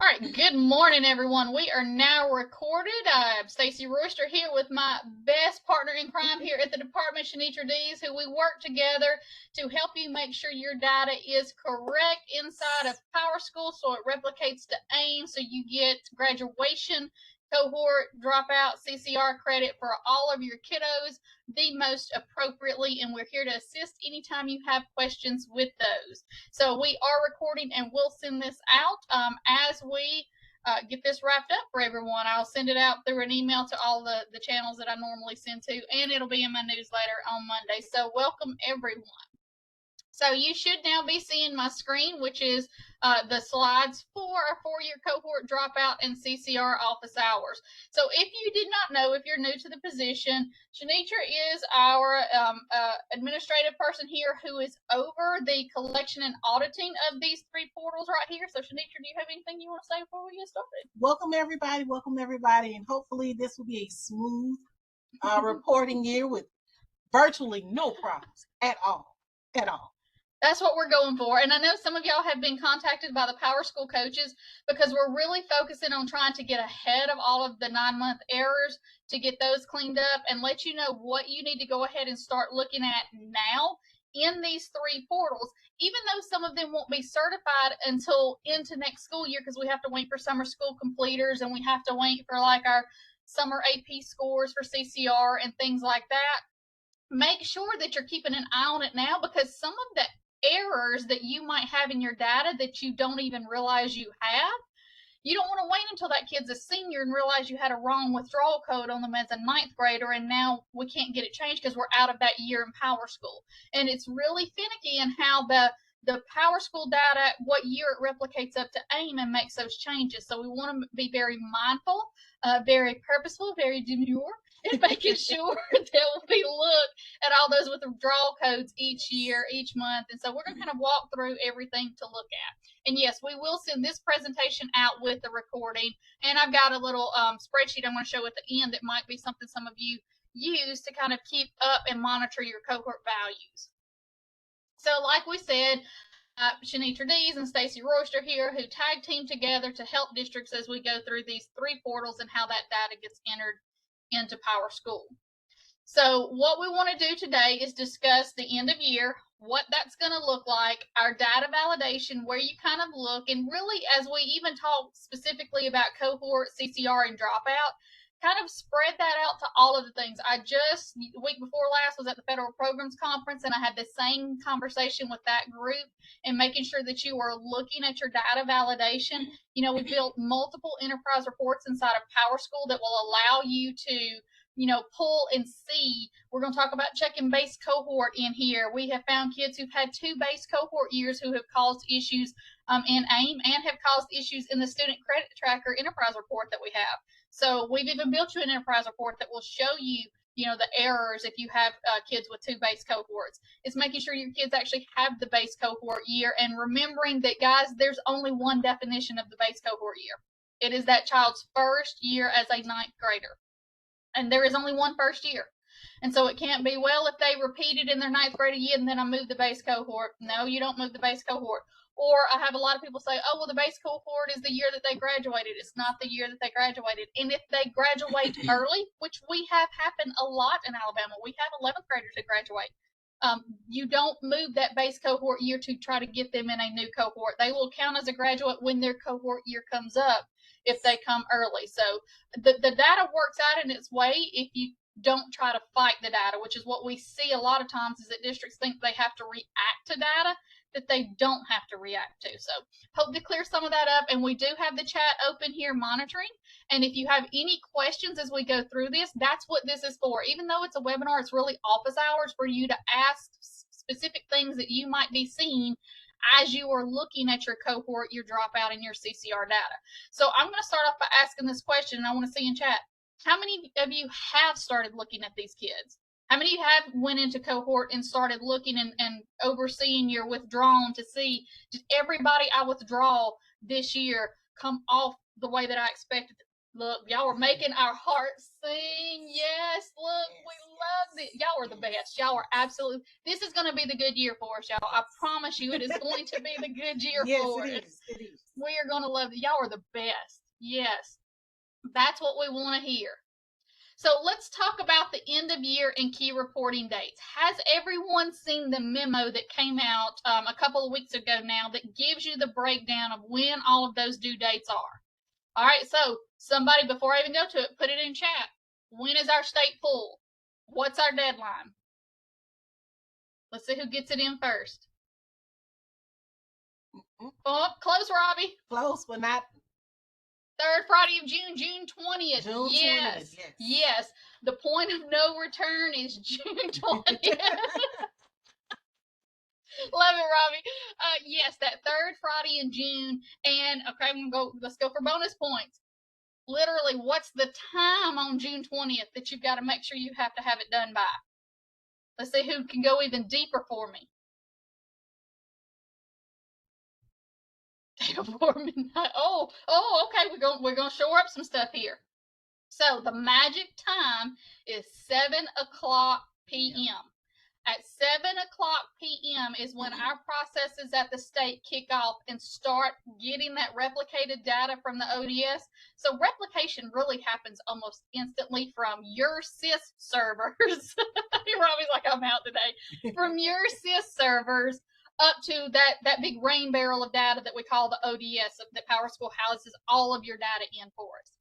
All right, good morning, everyone. We are now recorded. I'm Stacy Royster here with my best partner in crime here at the department, Shanitra Dees, who we work together to help you make sure your data is correct inside of PowerSchool so it replicates to AIM so you get graduation, cohort, dropout, CCR credit for all of your kiddos the most appropriately, and we're here to assist anytime you have questions with those. So we are recording and we'll send this out as we get this wrapped up for everyone. I'll send it out through an email to all the channels that I normally send to, and it'll be in my newsletter on Monday. So welcome everyone. So you should now be seeing my screen, which is the slides for our four-year cohort dropout and CCR office hours. So if you did not know, if you're new to the position, Shanitra is our administrative person here who is over the collection and auditing of these three portals right here. So Shanitra, do you have anything you want to say before we get started? Welcome everybody, and hopefully this will be a smooth reporting year with virtually no problems at all. That's what we're going for. And I know some of y'all have been contacted by the PowerSchool coaches because we're really focusing on trying to get ahead of all of the 9-month errors to get those cleaned up and let you know what you need to go ahead and start looking at now in these three portals, even though some of them won't be certified until into next school year because we have to wait for summer school completers and we have to wait for like our summer AP scores for CCR and things like that. Make sure that you're keeping an eye on it now because some of the errors that you might have in your data that you don't even realize you have, you don't want to wait until that kid's a senior and realize you had a wrong withdrawal code on them as a 9th grader and now we can't get it changed because we're out of that year in PowerSchool. And it's really finicky in how the PowerSchool data, what year it replicates up to AIM and makes those changes. So we want to be very mindful, very purposeful, very demure, and making sure that we look at all those with withdrawal codes each year, each month. And so we're going to kind of walk through everything to look at. And yes, we will send this presentation out with the recording. And I've got a little spreadsheet I'm going to show at the end that might be something some of you use to kind of keep up and monitor your cohort values. So like we said, Shanitra Dees and Stacy Royster here who tag team together to help districts as we go through these three portals and how that data gets entered into PowerSchool. So what we want to do today is discuss the end of year, what that's going to look like, our data validation, where you kind of look, and really as we even talk specifically about cohort, CCR, and dropout, kind of spread that out to all of the things. I just, the week before last, was at the Federal Programs Conference, and I had the same conversation with that group and making sure that you are looking at your data validation. You know, we built multiple enterprise reports inside of PowerSchool that will allow you to pull and see. We're going to talk about checking base cohort in here. We have found kids who've had 2 base cohort years who have caused issues in AIM and have caused issues in the student credit tracker enterprise report that we have. So we've even built you an enterprise report that will show you, the errors if you have kids with 2 base cohorts. It's making sure your kids actually have the base cohort year and remembering that, guys, there's only one definition of the base cohort year. It is that child's first year as a 9th grader. And there is only one first year. And so it can't be, well, if they repeated in their 9th grade year and then I move the base cohort. No, you don't move the base cohort. Or I have a lot of people say, oh, well, the base cohort is the year that they graduated. It's not the year that they graduated. And if they graduate early, which we have happened a lot in Alabama, we have 11th graders who graduate. You don't move that base cohort year to try to get them in a new cohort. They will count as a graduate when their cohort year comes up if they come early. So the data works out in its way if you don't try to fight the data, which is what we see a lot of times, is that districts think they have to react to data that they don't have to react to. So hope to clear some of that up. And we do have the chat open here monitoring. And if you have any questions as we go through this, that's what this is for. Even though it's a webinar, it's really office hours for you to ask specific things that you might be seeing as you are looking at your cohort, your dropout, and your CCR data. So I'm going to start off by asking this question, and I want to see in chat, how many of you have started looking at these kids? How many of you have went into cohort and started looking and overseeing your withdrawn to see, did everybody I withdraw this year come off the way that I expected? Look, y'all are making our hearts sing. Yes, look, we love it. Y'all are the best. Y'all are absolutely, this is going to be the good year for us, y'all. I promise you it is going to be the good year for us. It is. We are going to love it. Y'all are the best. Yes. That's what we want to hear. So let's talk about the end of year and key reporting dates. Has everyone seen the memo that came out a couple of weeks ago now that gives you the breakdown of when all of those due dates are? All right, so somebody, before I even go to it, put it in chat. When is our state full? What's our deadline? Let's see who gets it in first. Oh, close, Robbie. Close, but not. Third Friday of June, June 20th. June 20th, yes. Yes. The point of no return is June 20th. Love it, Robbie. Yes, that third Friday in June. And okay, let's go for bonus points. Literally, what's the time on June 20th that you've got to make sure you have to have it done by? Let's see who can go even deeper for me. Before midnight. Oh, okay. We're gonna shore up some stuff here. So the magic time is 7:00 p.m. At 7:00 p.m. is when our processes at the state kick off and start getting that replicated data from the ODS. So replication really happens almost instantly from your SIS servers. Robbie's like, I'm out today. From your SIS servers up to that big rain barrel of data that we call the ODS, that PowerSchool houses all of your data in for us.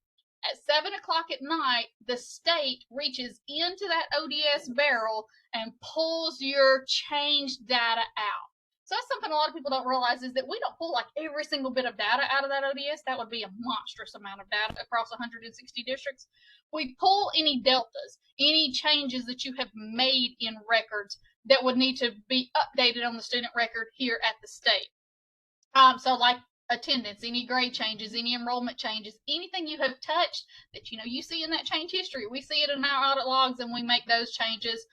At 7:00 at night, the state reaches into that ODS barrel and pulls your changed data out. So that's something a lot of people don't realize, is that we don't pull like every single bit of data out of that ODS. That would be a monstrous amount of data across 160 districts. We pull any deltas, any changes that you have made in records that would need to be updated on the student record here at the state. So like attendance, any grade changes, any enrollment changes, anything you have touched that you see in that change history. We see it in our audit logs, and we make those changes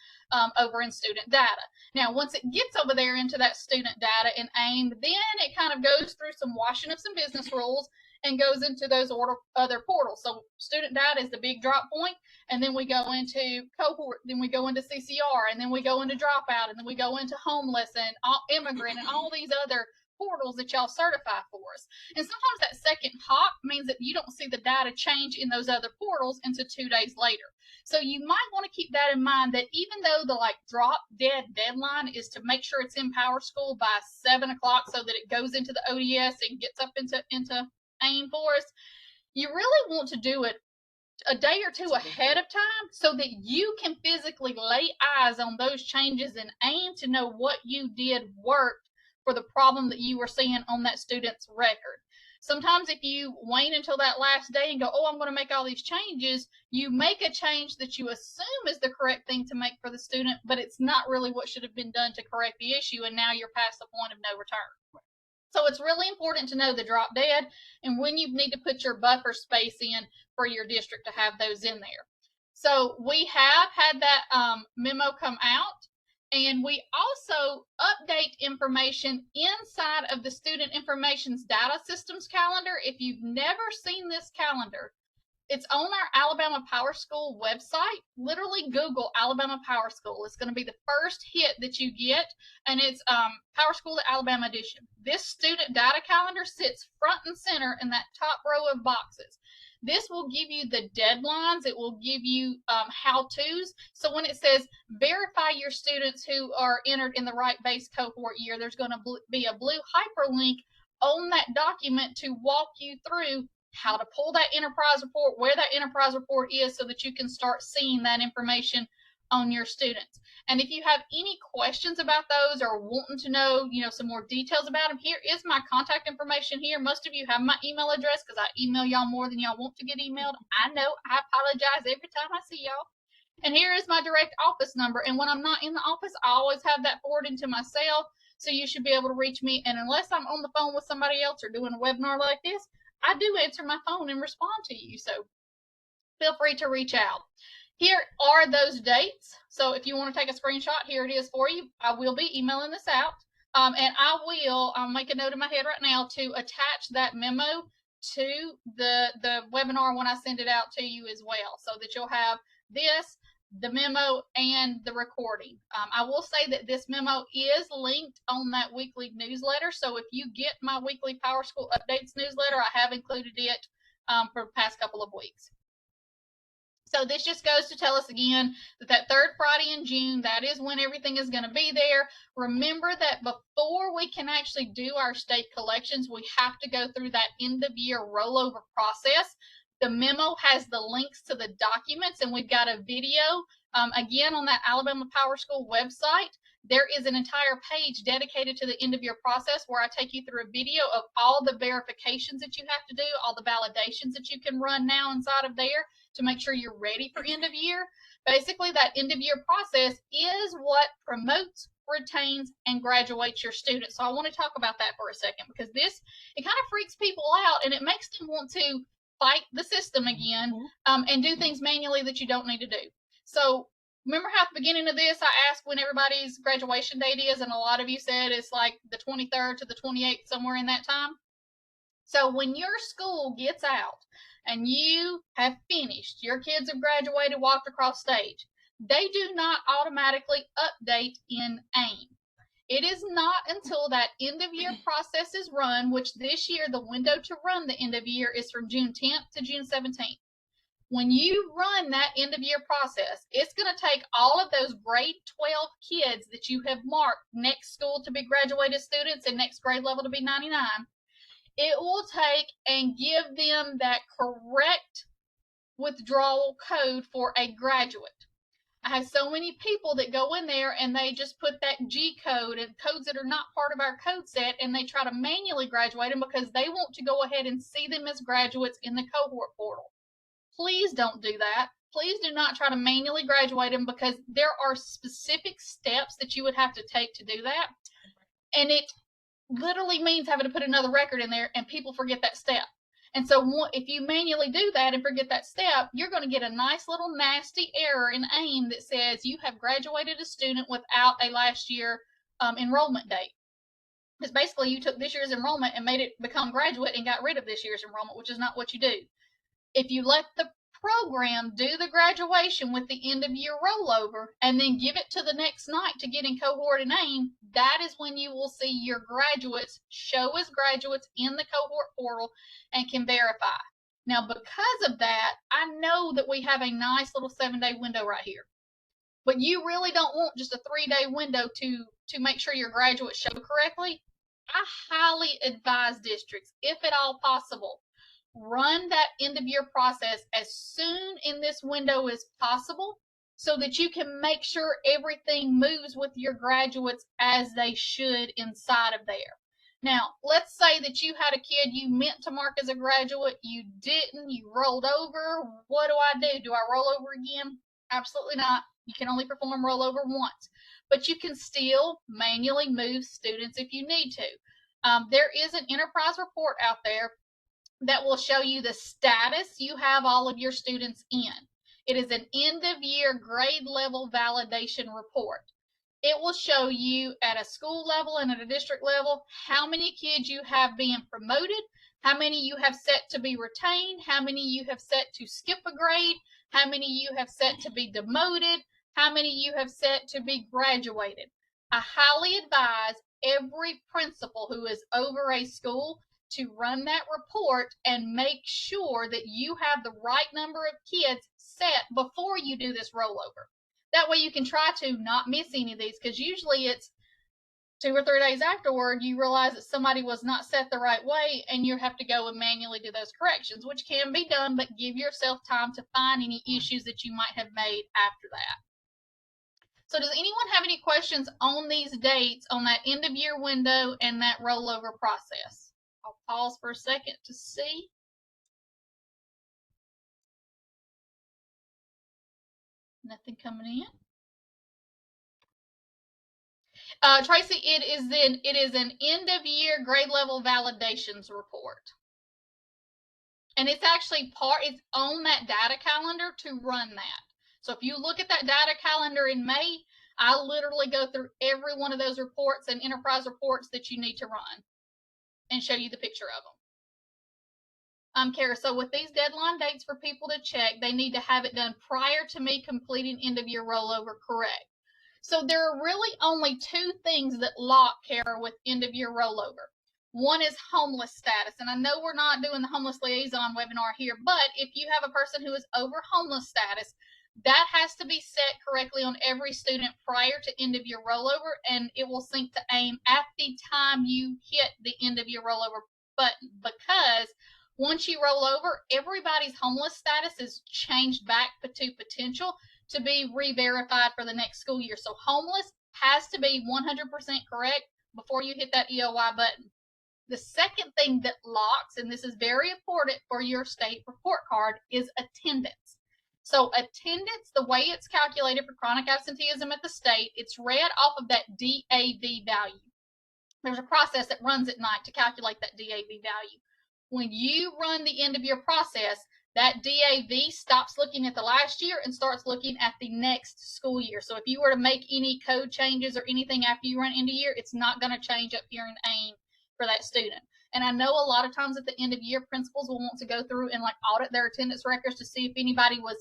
over in student data. Now, once it gets over there into that student data in AIM, then it kind of goes through some washing of some business rules and goes into those other portals. So student data is the big drop point, and then we go into Cohort, then we go into CCR, and then we go into Dropout, and then we go into Homeless and Immigrant and all these other portals that y'all certify for us. And sometimes that second hop means that you don't see the data change in those other portals until 2 days later. So you might want to keep that in mind, that even though the drop dead deadline is to make sure it's in PowerSchool by 7:00 so that it goes into the ODS and gets up into AIM for us, you really want to do it a day or two ahead of time so that you can physically lay eyes on those changes in AIM to know what you did worked for the problem that you were seeing on that student's record. Sometimes if you wait until that last day and go, oh, I'm going to make all these changes, you make a change that you assume is the correct thing to make for the student, but it's not really what should have been done to correct the issue, and now you're past the point of no return. So it's really important to know the drop dead and when you need to put your buffer space in for your district to have those in there. So we have had that memo come out. And we also update information inside of the Student Information's Data Systems calendar. If you've never seen this calendar, it's on our Alabama PowerSchool website. Literally Google Alabama PowerSchool. It's going to be the first hit that you get, and it's PowerSchool at Alabama Edition. This student data calendar sits front and center in that top row of boxes. This will give you the deadlines. It will give you how-tos. So when it says verify your students who are entered in the right base cohort year, there's going to be a blue hyperlink on that document to walk you through how to pull that enterprise report, where that enterprise report is, so that you can start seeing that information on your students. And if you have any questions about those or wanting to know, some more details about them, here is my contact information here. Most of you have my email address because I email y'all more than y'all want to get emailed. I know. I apologize every time I see y'all. And here is my direct office number. And when I'm not in the office, I always have that forwarded to my cell. So you should be able to reach me. And unless I'm on the phone with somebody else or doing a webinar like this, I do answer my phone and respond to you. So feel free to reach out. Here are those dates. So if you want to take a screenshot, here it is for you. I will be emailing this out. And I'll make a note in my head right now to attach that memo to the webinar when I send it out to you as well, so that you'll have this. the memo and the recording. I will say that this memo is linked on that weekly newsletter. So if you get my weekly Power School Updates newsletter, I have included it for the past couple of weeks. So this just goes to tell us again that third Friday in June, that is when everything is going to be there. Remember that before we can actually do our state collections, we have to go through that end of year rollover process. The memo has the links to the documents, and we've got a video again on that Alabama Power School website. There is an entire page dedicated to the end of year process where I take you through a video of all the verifications that you have to do, all the validations that you can run now inside of there to make sure you're ready for end of year. Basically, that end of year process is what promotes, retains, and graduates your students. So I want to talk about that for a second, because it kind of freaks people out, and it makes them want to fight the system again and do things manually that you don't need to do. So remember how at the beginning of this, I asked when everybody's graduation date is, and a lot of you said it's like the 23rd to the 28th, somewhere in that time. So when your school gets out and you have finished, your kids have graduated, walked across stage, they do not automatically update in AIM. It is not until that end of year process is run, which this year the window to run the end of year is from June 10th to June 17th. When you run that end of year process, it's going to take all of those grade 12 kids that you have marked next school to be graduated students and next grade level to be 99. It will take and give them that correct withdrawal code for a graduate. I have so many people that go in there and they just put that G code and codes that are not part of our code set, and they try to manually graduate them because they want to go ahead and see them as graduates in the cohort portal. Please don't do that. Please do not try to manually graduate them, because there are specific steps that you would have to take to do that. And it literally means having to put another record in there, and people forget that step. And so if you manually do that and forget that step, you're going to get a nice little nasty error in AIM that says you have graduated a student without a last year enrollment date. Because basically you took this year's enrollment and made it become graduate and got rid of this year's enrollment, which is not what you do. If you let the program do the graduation with the end of year rollover and then give it to the next night to get in cohort and AIM, that is when you will see your graduates show as graduates in the cohort portal and can verify. Now, because of that, I know that we have a nice little 7-day window right here, but you really don't want just a 3-day window to make sure your graduates show correctly. I highly advise districts, if at all possible, run that end of year process as soon in this window as possible so that you can make sure everything moves with your graduates as they should inside of there. Now, let's say that you had a kid you meant to mark as a graduate, you didn't, you rolled over. What do? Do I roll over again? Absolutely not. You can only perform rollover once, but you can still manually move students if you need to. There is an enterprise report out there that will show you the status you have all of your students in. It is an end of year grade level validation report. It will show you at a school level and at a district level how many kids you have being promoted, how many you have set to be retained, how many you have set to skip a grade, how many you have set to be demoted, how many you have set to be graduated. I highly advise every principal who is over a school to run that report and make sure that you have the right number of kids set before you do this rollover. That way you can try to not miss any of these, because usually it's 2 or 3 days afterward you realize that somebody was not set the right way and you have to go and manually do those corrections, which can be done, but give yourself time to find any issues that you might have made after that. So does anyone have any questions on these dates, on that end of year window and that rollover process? I'll pause for a second to see. Nothing coming in. Tracy, it is an end of year grade level validations report. And it's actually it's on that data calendar to run that. So if you look at that data calendar in May, I literally go through every one of those reports and enterprise reports that you need to run and show you the picture of them. Kara, so with these deadline dates for people to check, they need to have it done prior to me completing end of year rollover, correct? So there are really only two things that lock, Kara, with end of year rollover. One is homeless status, and I know we're not doing the homeless liaison webinar here, but if you have a person who is over homeless status, that has to be set correctly on every student prior to end of year rollover, and it will sync to AIM at the time you hit the end of year rollover button, because once you roll over, everybody's homeless status is changed back to potential to be re-verified for the next school year. So homeless has to be 100% correct before you hit that EOY button. The second thing that locks, and this is very important for your state report card, is attendance. So attendance, the way it's calculated for chronic absenteeism at the state, it's read off of that DAV value. There's a process that runs at night to calculate that DAV value. When you run the end of your process, that DAV stops looking at the last year and starts looking at the next school year. So if you were to make any code changes or anything after you run end of year, it's not going to change up here in AIM for that student. And I know a lot of times at the end of year, principals will want to go through and like audit their attendance records to see if anybody was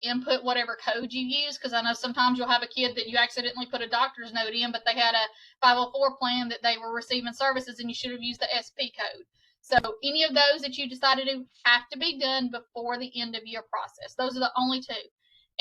input whatever code you use, because I know sometimes you'll have a kid that you accidentally put a doctor's note in, but they had a 504 plan that they were receiving services and you should have used the SP code. So any of those that you decide to do have to be done before the end of year process. Those are the only two.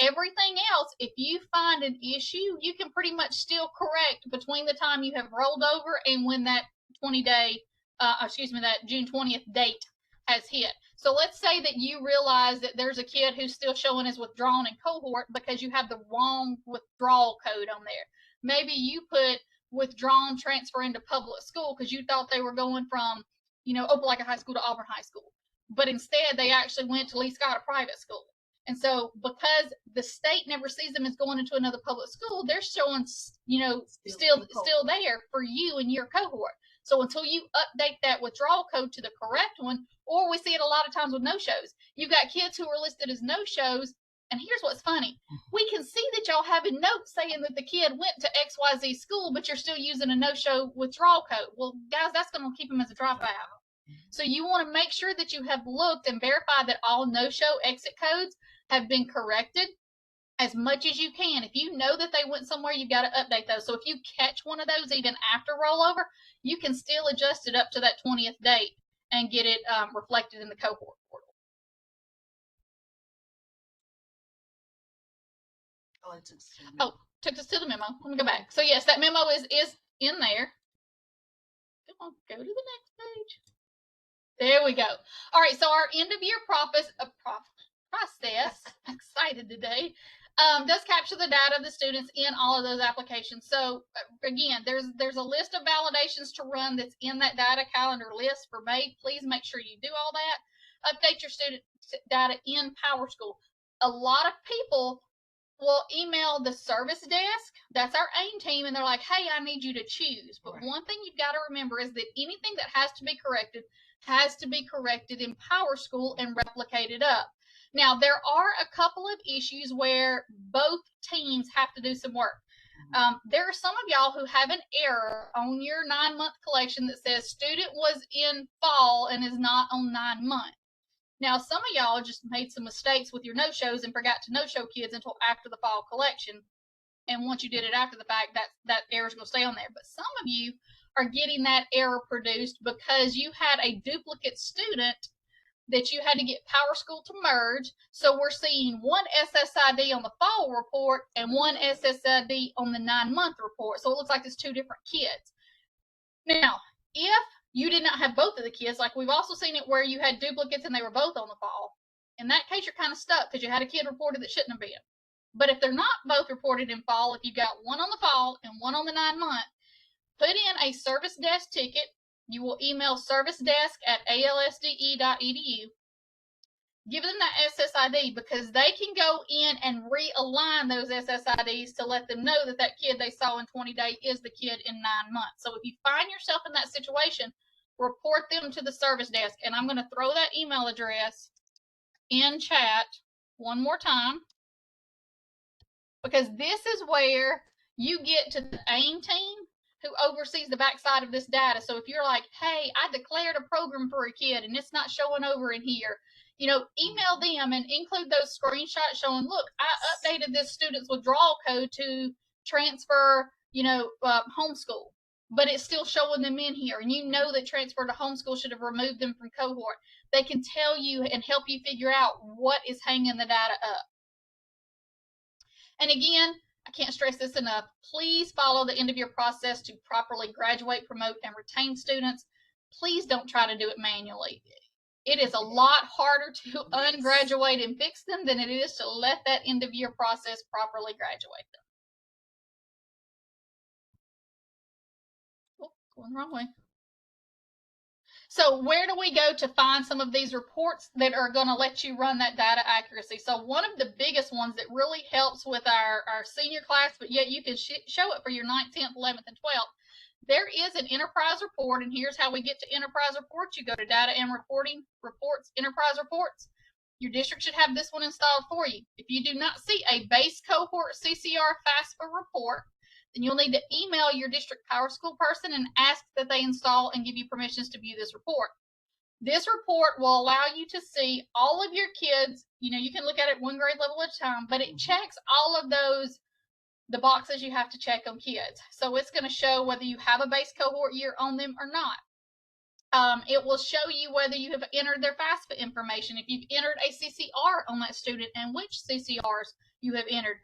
Everything else, if you find an issue, you can pretty much still correct between the time you have rolled over and when that that June 20th date has hit. So let's say that you realize that there's a kid who's still showing as withdrawn in cohort because you have the wrong withdrawal code on there. Maybe you put withdrawn transfer into public school because you thought they were going from, Opelika High School to Auburn High School. But instead, they actually went to Lee Scott, a private school. And so because the state never sees them as going into another public school, they're showing, still there for you and your cohort. So until you update that withdrawal code to the correct one, or we see it a lot of times with no-shows. You've got kids who are listed as no-shows, and here's what's funny. We can see that y'all having notes saying that the kid went to XYZ school, but you're still using a no-show withdrawal code. Well, guys, that's going to keep them as a dropout. So you want to make sure that you have looked and verified that all no-show exit codes have been corrected as much as you can. If you know that they went somewhere, you've got to update those. So if you catch one of those even after rollover, you can still adjust it up to that 20th date and get it reflected in the cohort portal. Took us to the memo. Let me go back. So yes, that memo is in there. Come on, go to the next page. There we go. All right, so our end of year process, I'm excited today, does capture the data of the students in all of those applications. So again, there's a list of validations to run that's in that data calendar list for May. Please make sure you do all that. Update your student data in PowerSchool. A lot of people will email the service desk. That's our AIM team, and they're like, hey, I need you to choose. But one thing you've got to remember is that anything that has to be corrected in PowerSchool and replicated up. Now, there are a couple of issues where both teams have to do some work. There are some of y'all who have an error on your 9-month collection that says student was in fall and is not on 9 months. Now, some of y'all just made some mistakes with your no-shows and forgot to no-show kids until after the fall collection. And once you did it after the fact, that error is going to stay on there. But some of you are getting that error produced because you had a duplicate student that you had to get PowerSchool to merge. So we're seeing one SSID on the fall report and one SSID on the 9-month report. So it looks like it's two different kids. Now, if you did not have both of the kids, like we've also seen it where you had duplicates and they were both on the fall, in that case, you're kind of stuck because you had a kid reported that shouldn't have been. But if they're not both reported in fall, if you got one on the fall and one on the 9-month, put in a service desk ticket. You will email servicedesk@alsde.edu. Give them that SSID because they can go in and realign those SSIDs to let them know that that kid they saw in 20 days is the kid in 9 months. So if you find yourself in that situation, report them to the service desk. And I'm going to throw that email address in chat one more time because this is where you get to the AIM team who oversees the backside of this data. So if you're like, hey, I declared a program for a kid and it's not showing over in here, you know, email them and include those screenshots showing, look, I updated this student's withdrawal code to transfer, you know, homeschool, but it's still showing them in here. And you know that transfer to homeschool should have removed them from cohort. They can tell you and help you figure out what is hanging the data up. And again, I can't stress this enough. Please follow the end of year process to properly graduate, promote, and retain students. Please don't try to do it manually. It is a lot harder to ungraduate and fix them than it is to let that end of year process properly graduate them. Oh, going the wrong way. So where do we go to find some of these reports that are going to let you run that data accuracy? So one of the biggest ones that really helps with our senior class, but yet you can show it for your 9th, 10th, 11th, and 12th. There is an enterprise report, and here's how we get to enterprise reports. You go to data and reporting, reports, enterprise reports. Your district should have this one installed for you. If you do not see a base cohort CCR FAFSA report, then you'll need to email your district power school person and ask that they install and give you permissions to view this report. This report will allow you to see all of your kids. You know, you can look at it one grade level at a time, but it checks all of those, the boxes you have to check on kids. So it's going to show whether you have a base cohort year on them or not. It will show you whether you have entered their FAFSA information, if you've entered a CCR on that student and which CCRs you have entered.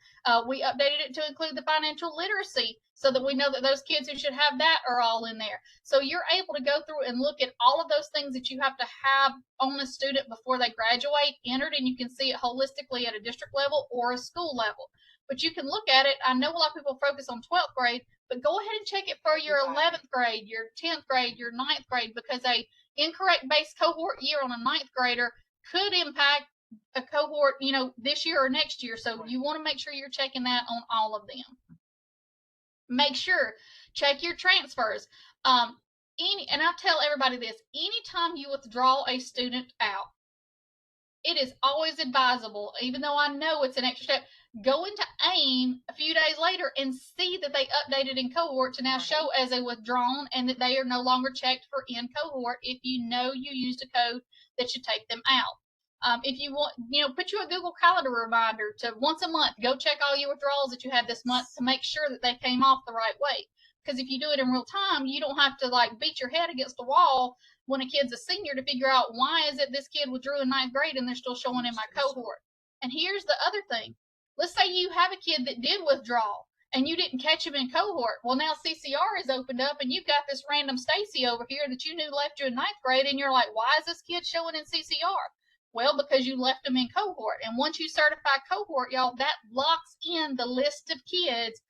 We updated it to include the financial literacy so that we know that those kids who should have that are all in there. So you're able to go through and look at all of those things that you have to have on a student before they graduate entered, and you can see it holistically at a district level or a school level. But you can look at it. I know a lot of people focus on 12th grade, but go ahead and check it for your 11th grade, your 10th grade, your 9th grade, because a incorrect base cohort year on a 9th grader could impact a cohort, you know, this year or next year. So you want to make sure you're checking that on all of them. Make sure, check your transfers. And I tell everybody this, anytime you withdraw a student out, it is always advisable, even though I know it's an extra step, go into AIM a few days later and see that they updated in cohort to now show as a withdrawn and that they are no longer checked for in cohort if you know you used a code that should take them out. If you want, you know, put you a Google Calendar reminder to once a month, go check all your withdrawals that you had this month to make sure that they came off the right way. Because if you do it in real time, you don't have to like beat your head against the wall when a kid's a senior to figure out why is it this kid withdrew in 9th grade and they're still showing in my cohort. And here's the other thing. Let's say you have a kid that did withdraw and you didn't catch him in cohort. Well, now CCR is opened up and you've got this random Stacy over here that you knew left you in 9th grade, and you're like, why is this kid showing in CCR? Well, because you left them in cohort. And once you certify cohort, y'all, that locks in the list of kids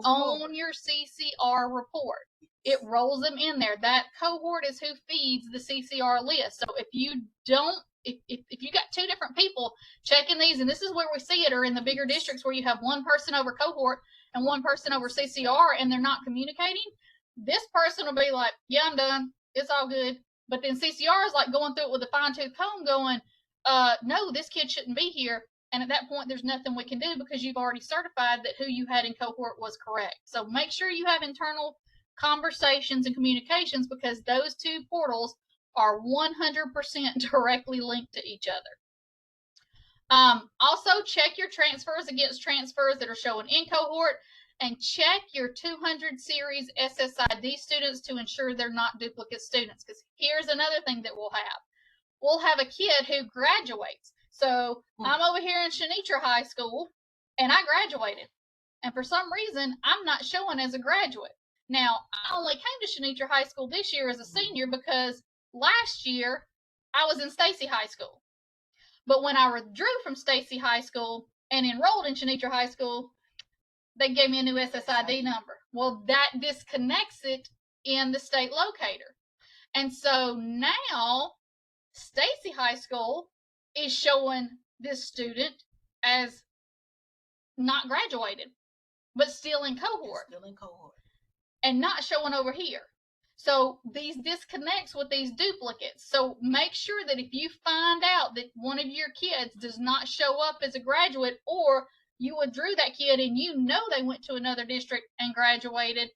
on your CCR report. It rolls them in there. That cohort is who feeds the CCR list. So if you don't, if you got two different people checking these, and this is where we see it, or in the bigger districts where you have one person over cohort and one person over CCR and they're not communicating, this person will be like, yeah, I'm done. It's all good. But then CCR is like going through it with a fine-tooth comb going, no, this kid shouldn't be here. And at that point, there's nothing we can do because you've already certified that who you had in cohort was correct. So make sure you have internal conversations and communications, because those two portals are 100% directly linked to each other. Also, check your transfers against transfers that are showing in cohort, and check your 200 series SSID students to ensure they're not duplicate students. Because here's another thing that we'll have. We'll have a kid who graduates. So I'm over here in Shanitra High School, and I graduated. And for some reason, I'm not showing as a graduate. Now, I only came to Shanitra High School this year as a senior because last year I was in Stacy High School. But when I withdrew from Stacy High School and enrolled in Shanitra High School, they gave me a new SSID number. Well, that disconnects it in the state locator. And so now Stacy High School is showing this student as not graduated, but still in cohort. And not showing over here. So these disconnects with these duplicates. So make sure that if you find out that one of your kids does not show up as a graduate, or you withdrew that kid and you know they went to another district and graduated,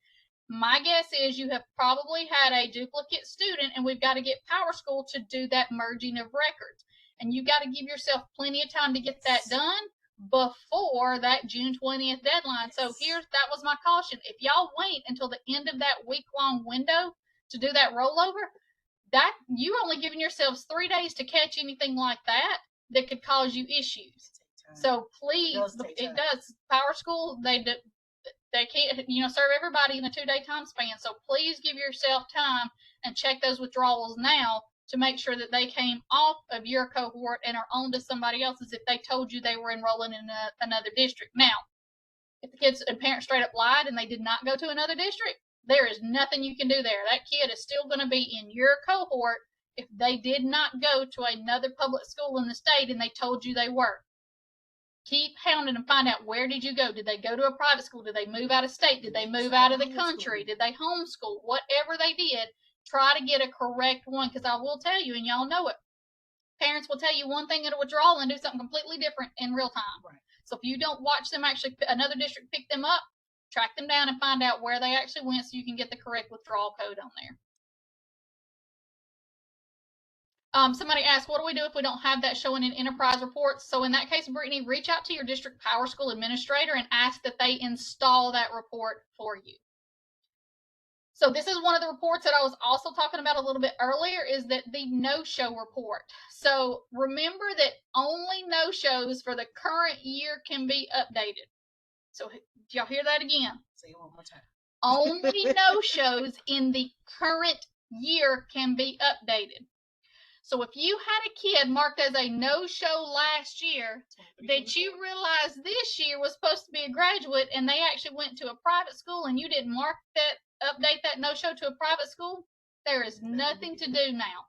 My guess is you have probably had a duplicate student, and we've got to get Power School to do that merging of records. And you've got to give yourself plenty of time to get that done before that June 20th deadline. So that was my caution. If y'all wait until the end of that week-long window to do that rollover, that you only giving yourselves 3 days to catch anything like that could cause you issues. So please, it does. Power School, they can't, serve everybody in a 2-day time span. So please give yourself time and check those withdrawals now to make sure that they came off of your cohort and are on to somebody else's if they told you they were enrolling in another district. Now, if the kids and parents straight up lied and they did not go to another district, there is nothing you can do there. That kid is still going to be in your cohort if they did not go to another public school in the state and they told you they were. Keep hounding and find out, where did you go? Did they go to a private school? Did they move out of state? Did they move out of the country? Did they homeschool? Whatever they did, try to get a correct one, because I will tell you, and y'all know it, parents will tell you one thing at a withdrawal and do something completely different in real time. Right. So if you don't watch them actually, another district pick them up, track them down and find out where they actually went so you can get the correct withdrawal code on there. Somebody asked, what do we do if we don't have that showing in enterprise reports? So in that case, Brittany, reach out to your district Power School administrator and ask that they install that report for you. So this is one of the reports that I was also talking about a little bit earlier, is that the no-show report. So remember that only no-shows for the current year can be updated. So did y'all hear that again? Say it one more time. Only no-shows in the current year can be updated. So if you had a kid marked as a no-show last year that you realized this year was supposed to be a graduate and they actually went to a private school and you didn't update that no-show to a private school, there is nothing to do now.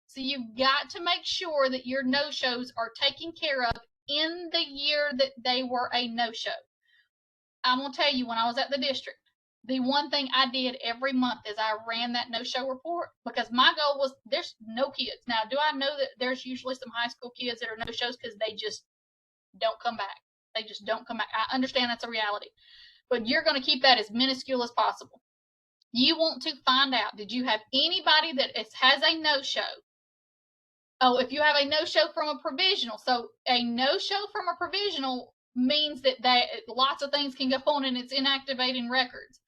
So you've got to make sure that your no-shows are taken care of in the year that they were a no-show. I'm going to tell you, when I was at the district, the one thing I did every month is I ran that no-show report, because my goal was, there's no kids. Now, do I know that there's usually some high school kids that are no-shows because they just don't come back? They just don't come back. I understand that's a reality. But you're going to keep that as minuscule as possible. You want to find out, did you have anybody that has a no-show? Oh, if you have a no-show from a provisional. So a no-show from a provisional means that lots of things can go on and it's inactivating records.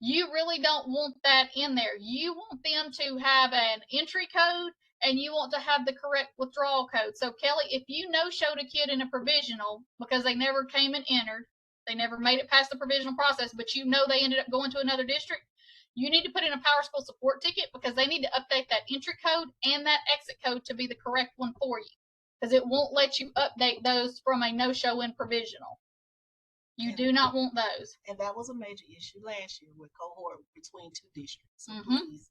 You really don't want that in there. You want them to have an entry code and you want to have the correct withdrawal code. So Kelly, if you no-showed a kid in a provisional because they never came and entered, they never made it past the provisional process, but you know they ended up going to another district, you need to put in a Power School support ticket, because they need to update that entry code and that exit code to be the correct one for you, because it won't let you update those from a no-show in provisional. You do not want those. And that was a major issue last year with Cohort between two districts. So please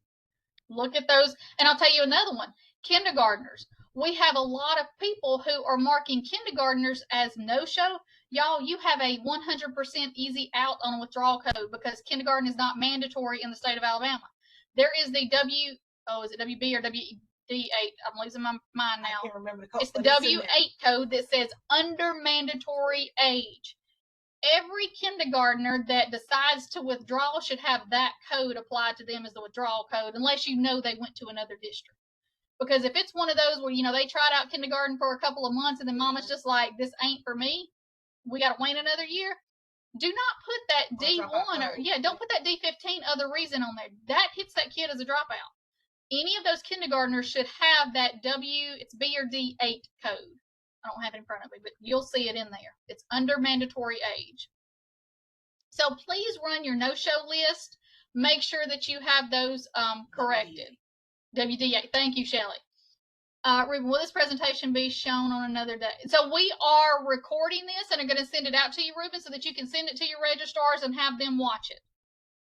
look at those. And I'll tell you another one, kindergartners. We have a lot of people who are marking kindergartners as no-show. Y'all, you have a 100% easy out on a withdrawal code, because kindergarten is not mandatory in the state of Alabama. There is the is it WB or WD8? I'm losing my mind now. I can't remember the code. It's the W8 code that says under mandatory age. Every kindergartner that decides to withdraw should have that code applied to them as the withdrawal code, unless you know they went to another district. Because if it's one of those where, they tried out kindergarten for a couple of months and then mama's just like, this ain't for me, we got to wait another year, do not put that D1 don't put that D15 other reason on there. That hits that kid as a dropout. Any of those kindergartners should have that it's B or D8 code. I don't have it in front of me, but you'll see it in there. It's under mandatory age. So please run your no-show list. Make sure that you have those corrected. WD8. Thank you, Shelley. Ruben, will this presentation be shown on another day? So we are recording this and are going to send it out to you, Ruben, so that you can send it to your registrars and have them watch it.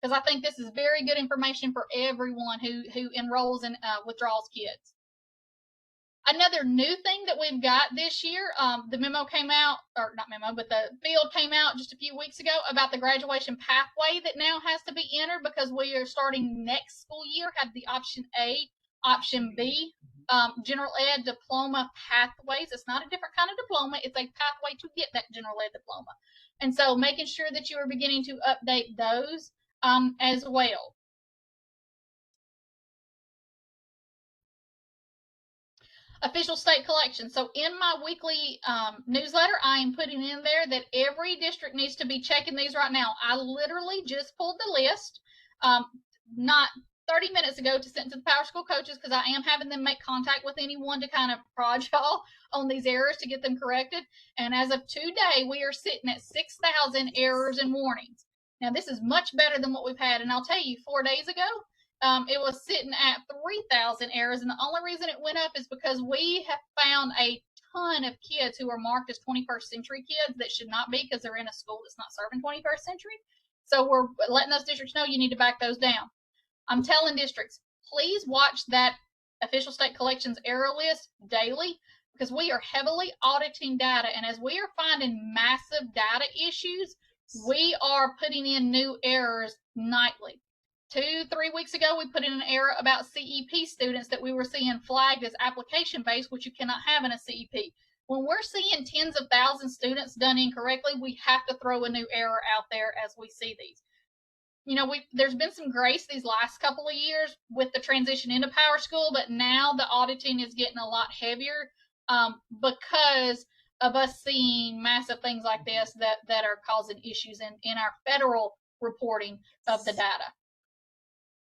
Because I think this is very good information for everyone who enrolls and withdraws kids. Another new thing that we've got this year, the memo came out, or not memo, but the field came out just a few weeks ago about the graduation pathway that now has to be entered, because we are starting next school year, have the option A, option B, general ed diploma pathways. It's not a different kind of diploma. It's a pathway to get that general ed diploma. And so making sure that you are beginning to update those. as well. Official state collection. So in my weekly newsletter, I am putting in there that every district needs to be checking these right now. I literally just pulled the list, not 30 minutes ago, to send to the Power School coaches, because I am having them make contact with anyone to kind of prod y'all on these errors to get them corrected. And as of today, we are sitting at 6,000 errors and warnings. Now, this is much better than what we've had. And I'll tell you, 4 days ago, it was sitting at 3,000 errors, and the only reason it went up is because we have found a ton of kids who are marked as 21st century kids that should not be, because they're in a school that's not serving 21st century. So we're letting those districts know you need to back those down. I'm telling districts, please watch that official state collections error list daily, because we are heavily auditing data, and as we are finding massive data issues, we are putting in new errors nightly. 2-3 weeks ago, we put in an error about CEP students that we were seeing flagged as application-based, which you cannot have in a CEP. When we're seeing tens of thousands of students done incorrectly, we have to throw a new error out there as we see these. You know, there's been some grace these last couple of years with the transition into Power School, but now the auditing is getting a lot heavier because of us seeing massive things like this that are causing issues in our federal reporting of the data.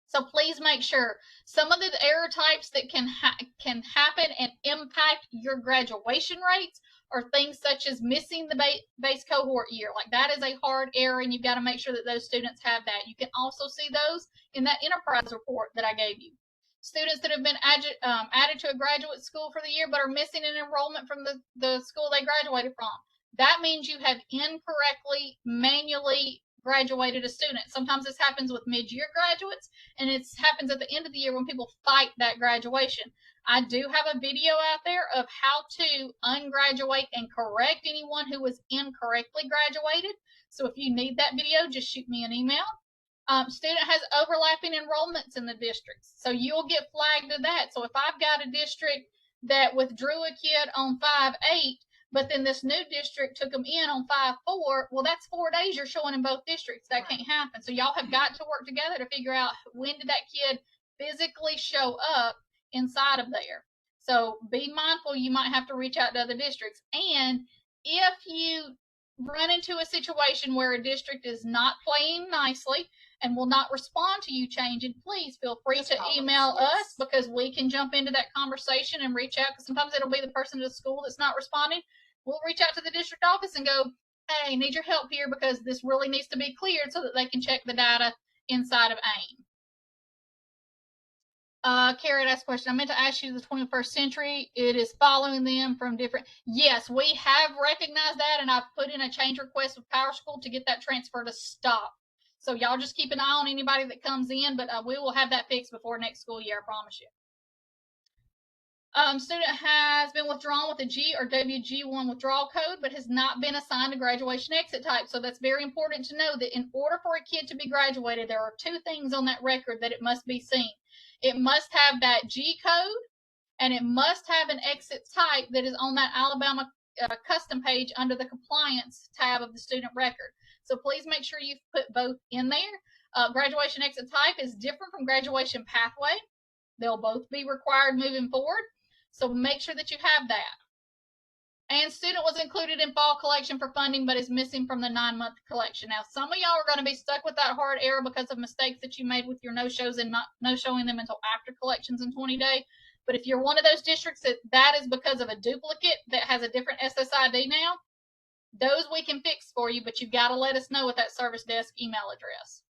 So please make sure. Some of the error types that can happen and impact your graduation rates are things such as missing the base cohort year. Like, that is a hard error, and you've got to make sure that those students have that. You can also see those in that enterprise report that I gave you. Students that have been added to a graduate school for the year but are missing an enrollment from the school they graduated from. That means you have incorrectly manually graduated a student. Sometimes this happens with mid-year graduates, and it happens at the end of the year when people fight that graduation. I do have a video out there of how to ungraduate and correct anyone who was incorrectly graduated. So if you need that video, just shoot me an email. Student has overlapping enrollments in the districts, so you'll get flagged to that. So if I've got a district that withdrew a kid on 5/8, but then this new district took them in on 5/4, well, that's 4 days you're showing in both districts. That can't happen. So y'all have got to work together to figure out when did that kid physically show up inside of there. So be mindful, you might have to reach out to other districts. And if you run into a situation where a district is not playing nicely and will not respond to you changing, please feel free to email us, because we can jump into that conversation and reach out, because sometimes it'll be the person at the school that's not responding. We'll reach out to the district office and go, hey, need your help here, because this really needs to be cleared so that they can check the data inside of AIM. Carrot asked a question. I meant to ask you the 21st century. It is following them from different. Yes, we have recognized that, and I've put in a change request with Power School to get that transfer to stop. So y'all just keep an eye on anybody that comes in, but we will have that fixed before next school year, I promise you. Student has been withdrawn with a G or WG1 withdrawal code, but has not been assigned a graduation exit type. So that's very important to know that in order for a kid to be graduated, there are 2 things on that record that it must be seen. It must have that G code, and it must have an exit type that is on that Alabama custom page under the compliance tab of the student record. So please make sure you've put both in there. Graduation exit type is different from graduation pathway. They'll both be required moving forward. So make sure that you have that. And student was included in fall collection for funding, but is missing from the 9-month collection. Now, some of y'all are going to be stuck with that hard error because of mistakes that you made with your no-shows and not no-showing them until after collections in 20 days. But if you're one of those districts that is because of a duplicate that has a different SSID now, those we can fix for you, but you've got to let us know with that service desk email address.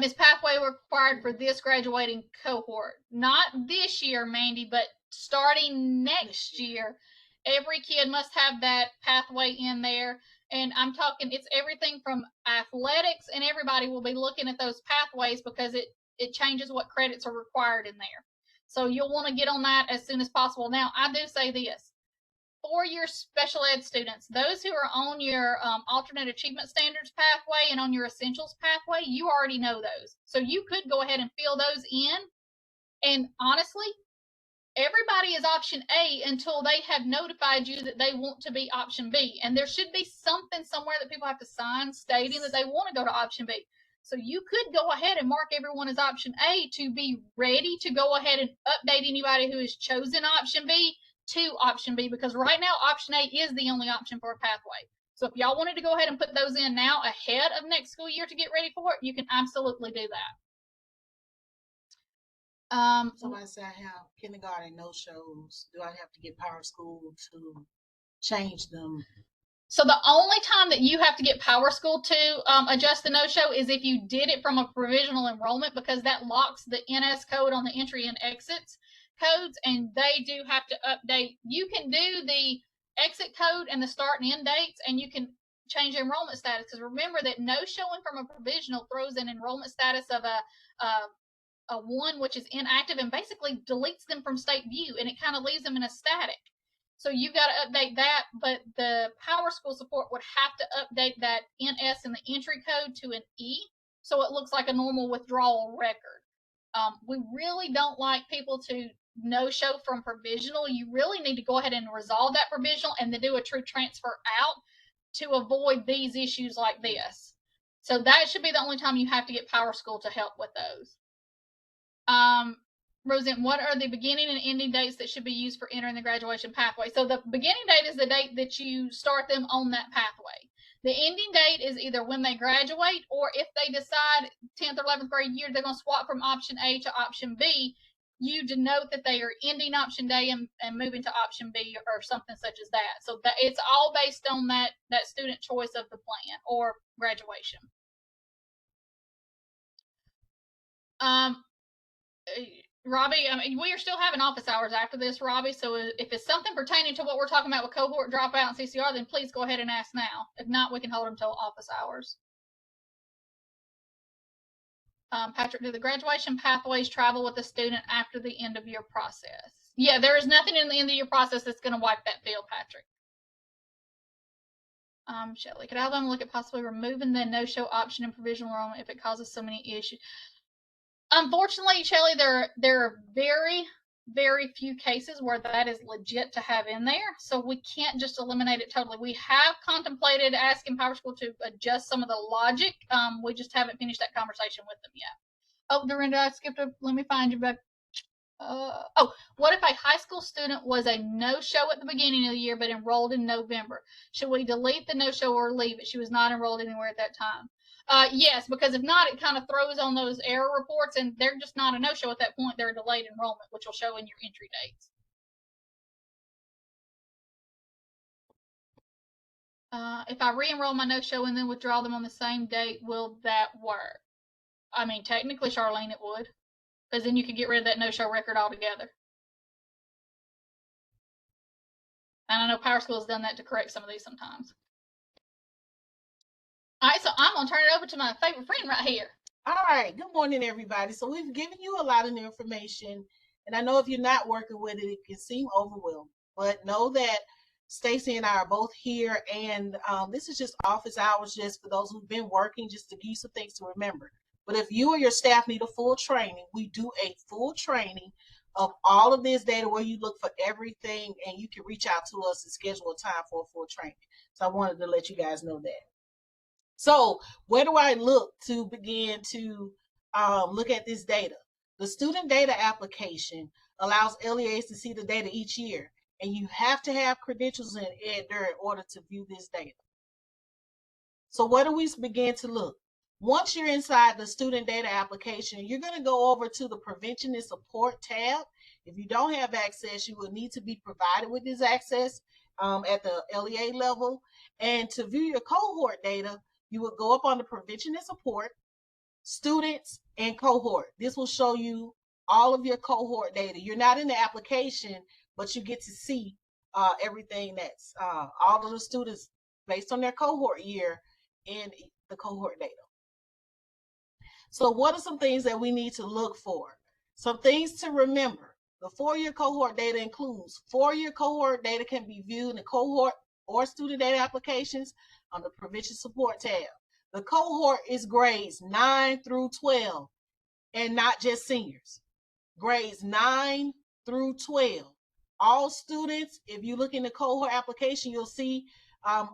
Is pathway required for this graduating cohort? Not this year, Mandy, but starting next year, every kid must have that pathway in there. And I'm talking, it's everything from athletics, and everybody will be looking at those pathways because it changes what credits are required in there. So you'll want to get on that as soon as possible. Now, I do say this. For your special ed students, those who are on your alternate achievement standards pathway and on your essentials pathway, you already know those. So you could go ahead and fill those in. And honestly, everybody is option A until they have notified you that they want to be option B. And there should be something somewhere that people have to sign stating that they want to go to option B. So you could go ahead and mark everyone as option A to be ready to go ahead and update anybody who has chosen option B to option B, because right now option A is the only option for a pathway. So if y'all wanted to go ahead and put those in now ahead of next school year to get ready for it, you can absolutely do that. Somebody say I have kindergarten no-shows. Do I have to get Power School to change them? So the only time that you have to get Power School to adjust the no-show is if you did it from a provisional enrollment, because that locks the NS code on the entry and exits codes, and they do have to update. You can do the exit code and the start and end dates, and you can change enrollment status, because remember that no-showing from a provisional throws an enrollment status of a 1, which is inactive, and basically deletes them from state view, and it kind of leaves them in a static. So you've got to update that, but the Power School support would have to update that NS in the entry code to an E, so it looks like a normal withdrawal record. We really don't like people to no-show from provisional. You really need to go ahead and resolve that provisional and then do a true transfer out to avoid these issues like this. So that should be the only time you have to get Power School to help with those. Roseanne, what are the beginning and ending dates that should be used for entering the graduation pathway? So the beginning date is the date that you start them on that pathway. The ending date is either when they graduate, or if they decide 10th or 11th grade year they're going to swap from option A to option B, you denote that they are ending option A and moving to option B or something such as that. So that it's all based on that student choice of the plan or graduation. Robbie, I mean, we are still having office hours after this, Robbie. So if it's something pertaining to what we're talking about with cohort, dropout, and CCR, then please go ahead and ask now. If not, we can hold them till office hours. Patrick, do the graduation pathways travel with the student after the end of your process? Yeah, there is nothing in the end of your process that's going to wipe that field, Patrick. Shelly, could Alabama look at possibly removing the no-show option in provisional enrollment if it causes so many issues? Unfortunately, Shelly, there are very, very few cases where that is legit to have in there, so we can't just eliminate it totally. We have contemplated asking Power School to adjust some of the logic. We just haven't finished that conversation with them yet. Oh, Dorinda, I skipped up. Let me find you back. What if a high school student was a no-show at the beginning of the year but enrolled in November? Should we delete the no-show or leave it? She was not enrolled anywhere at that time. Yes, because if not, it kind of throws on those error reports, and they're just not a no-show at that point. They're a delayed enrollment, which will show in your entry dates. If I re-enroll my no-show and then withdraw them on the same date, will that work? I mean, technically, Charlene, it would, because then you could get rid of that no-show record altogether. And I know Power School has done that to correct some of these sometimes. All right, so I'm going to turn it over to my favorite friend right here. All right. Good morning, everybody. So we've given you a lot of information, and I know if you're not working with it, it can seem overwhelming. But know that Stacy and I are both here, and this is just office hours, just for those who've been working, just to give you some things to remember. But if you or your staff need a full training, we do a full training of all of this data where you look for everything, and you can reach out to us and schedule a time for a full training. So I wanted to let you guys know that. So where do I look to begin to look at this data? The student data application allows LEAs to see the data each year, and you have to have credentials in there in order to view this data. So where do we begin to look? Once you're inside the student data application, you're going to go over to the prevention and support tab. If you don't have access, you will need to be provided with this access at the LEA level. And to view your cohort data, you would go up on the prevention and support, students, and cohort. This will show you all of your cohort data. You're not in the application, but you get to see everything that's all of the students based on their cohort year in the cohort data. So what are some things that we need to look for? Some things to remember. The 4-year cohort data includes 4-year cohort data can be viewed in the cohort or student data applications on the prevention support tab. The cohort is grades 9 through 12 and not just seniors. Grades 9 through 12. All students, if you look in the cohort application, you'll see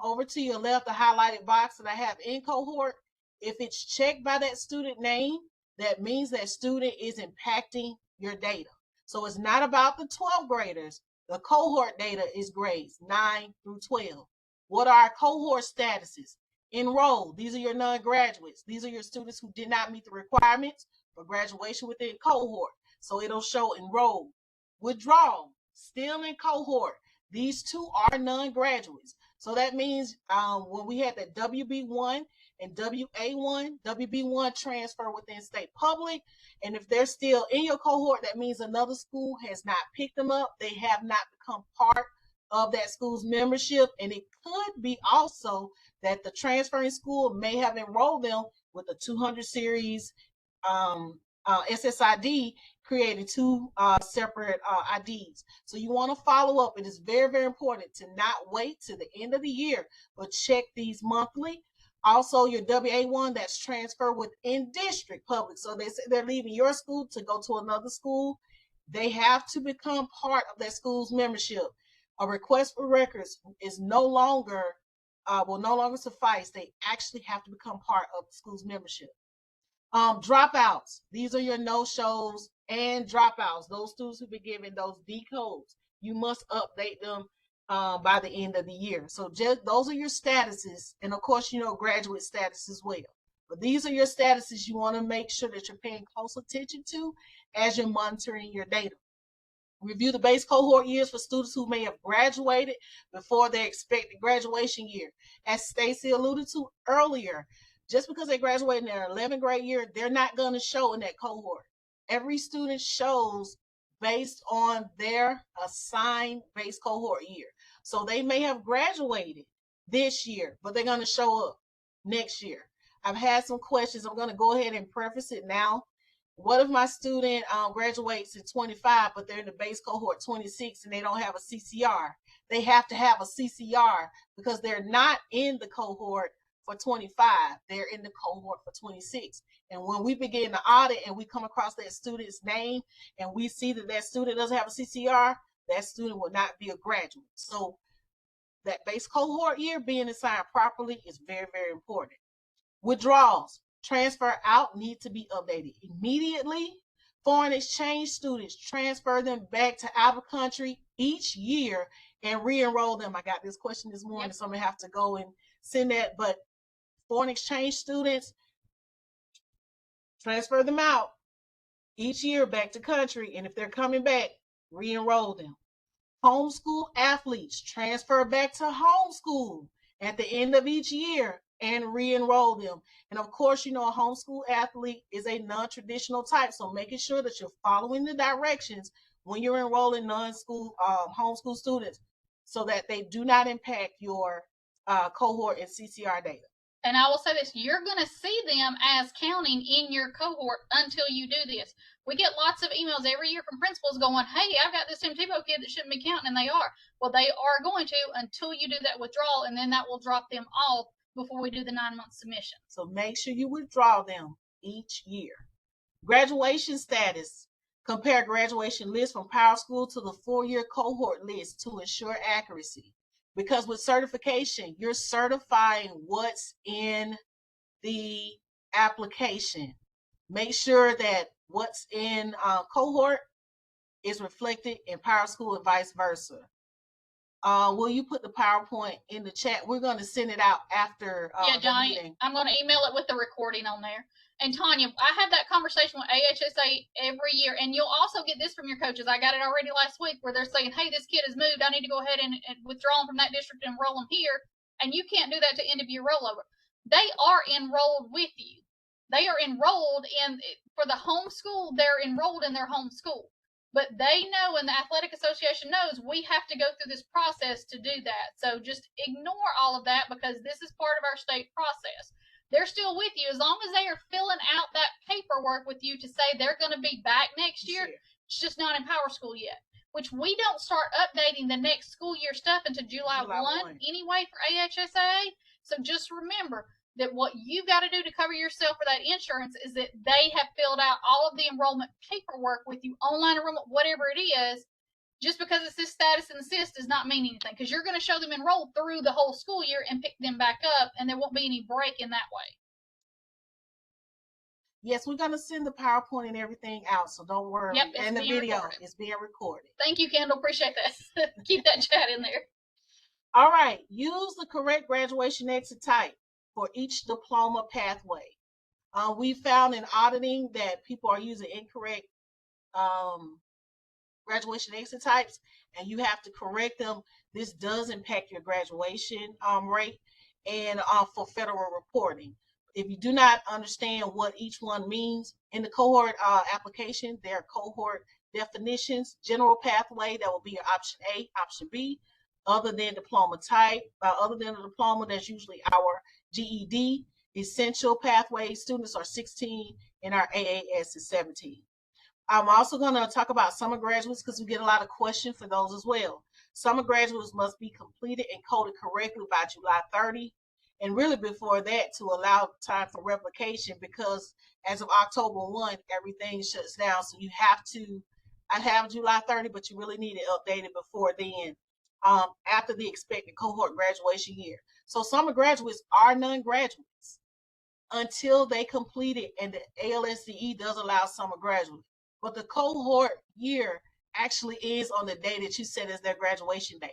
over to your left the highlighted box that I have in cohort. If it's checked by that student name, that means that student is impacting your data. So it's not about the 12th graders. The cohort data is grades 9 through 12. What are our cohort statuses? Enrolled. These are your non-graduates. These are your students who did not meet the requirements for graduation within cohort. So it'll show enrolled. Withdrawal, still in cohort. These two are non-graduates. So that means when we had that WB1 and WA1, WB1 transfer within state public. And if they're still in your cohort, that means another school has not picked them up. They have not become part of that school's membership. And it could be also that the transferring school may have enrolled them with a 200 series SSID, creating two separate IDs. So you want to follow up. It is very, very important to not wait to the end of the year, but check these monthly. Also, your WA1 that's transferred within district public. So they say they're leaving your school to go to another school. They have to become part of that school's membership. A request for records is no longer will no longer suffice. They actually have to become part of the school's membership. Dropouts. These are your no-shows and dropouts. Those students who've been given those D codes, you must update them by the end of the year. So just those are your statuses, and of course, you know, graduate status as well. But these are your statuses you want to make sure that you're paying close attention to as you're monitoring your data. Review the base cohort years for students who may have graduated before their expected graduation year. As Stacy alluded to earlier, just because they graduate in their 11th grade year, they're not going to show in that cohort. Every student shows based on their assigned base cohort year. So they may have graduated this year, but they're going to show up next year. I've had some questions. I'm going to go ahead and preface it now. What if my student graduates in 25, but they're in the base cohort 26 and they don't have a CCR? They have to have a CCR because they're not in the cohort for 25. They're in the cohort for 26. And when we begin the audit and we come across that student's name and we see that that student doesn't have a CCR, that student will not be a graduate. So that base cohort year being assigned properly is very, very important. Withdrawals. Transfer out need to be updated immediately. Foreign exchange students, transfer them back to out of country each year and re-enroll them. I got this question this morning, so I'm going to have to go and send that. But foreign exchange students, transfer them out each year back to country. And if they're coming back, re-enroll them. Homeschool athletes, transfer back to homeschool at the end of each year and re-enroll them. And of course, you know, a homeschool athlete is a non-traditional type, so making sure that you're following the directions when you're enrolling non-school homeschool students so that they do not impact your cohort and CCR data. And I will say this, you're going to see them as counting in your cohort until you do this. We get lots of emails every year from principals going, hey, I've got this MTPO kid that shouldn't be counting, and they are. Well, they are going to until you do that withdrawal, and then that will drop them off before we do the 9-month submission. So make sure you withdraw them each year. Graduation status. Compare graduation list from Power School to the 4-year cohort list to ensure accuracy. Because with certification, you're certifying what's in the application. Make sure that what's in cohort is reflected in Power School and vice versa. Will you put the PowerPoint in the chat? We're going to send it out after Johnny, the meeting. I'm going to email it with the recording on there. And Tanya, I have that conversation with AHSA every year, and you'll also get this from your coaches. I got it already last week where they're saying, hey, this kid has moved. I need to go ahead and withdraw him from that district and enroll him here. And you can't do that to end of year rollover. They are enrolled with you. They are enrolled in, for the home school, they're enrolled in their home school. But they know, and the athletic association knows, we have to go through this process to do that. So just ignore all of that because this is part of our state process. They're still with you as long as they are filling out that paperwork with you to say they're going to be back next year. It's just not in Power School yet, which we don't start updating the next school year stuff until July 1 anyway for AHSA. So just remember, that what you've got to do to cover yourself for that insurance is that they have filled out all of the enrollment paperwork with you, online enrollment, whatever it is. Just because it's this status and assist does not mean anything, because you're going to show them enrolled through the whole school year and pick them back up, and there won't be any break in that way. Yes, we're going to send the PowerPoint and everything out, so don't worry. Yep, and the video is being recorded. Thank you, Kendall. Appreciate that. Keep that chat in there. All right. Use the correct graduation exit type for each diploma pathway. We found in auditing that people are using incorrect graduation exit types, and you have to correct them. This does impact your graduation rate and for federal reporting. If you do not understand what each one means, in the cohort application, there are cohort definitions. General pathway, that will be your option A, option B. Other than diploma type, other than a diploma, that's usually our GED. Essential pathway students are 16 and our AAS is 17. I'm also going to talk about summer graduates because we get a lot of questions for those as well. Summer graduates must be completed and coded correctly by July 30. And really before that, to allow time for replication, because as of October 1, everything shuts down. So you have to, I have July 30, but you really need it updated before then, after the expected cohort graduation year. So summer graduates are non-graduates until they complete it, and the ALSCE does allow summer graduates. But the cohort year actually ends on the day that you set as their graduation date.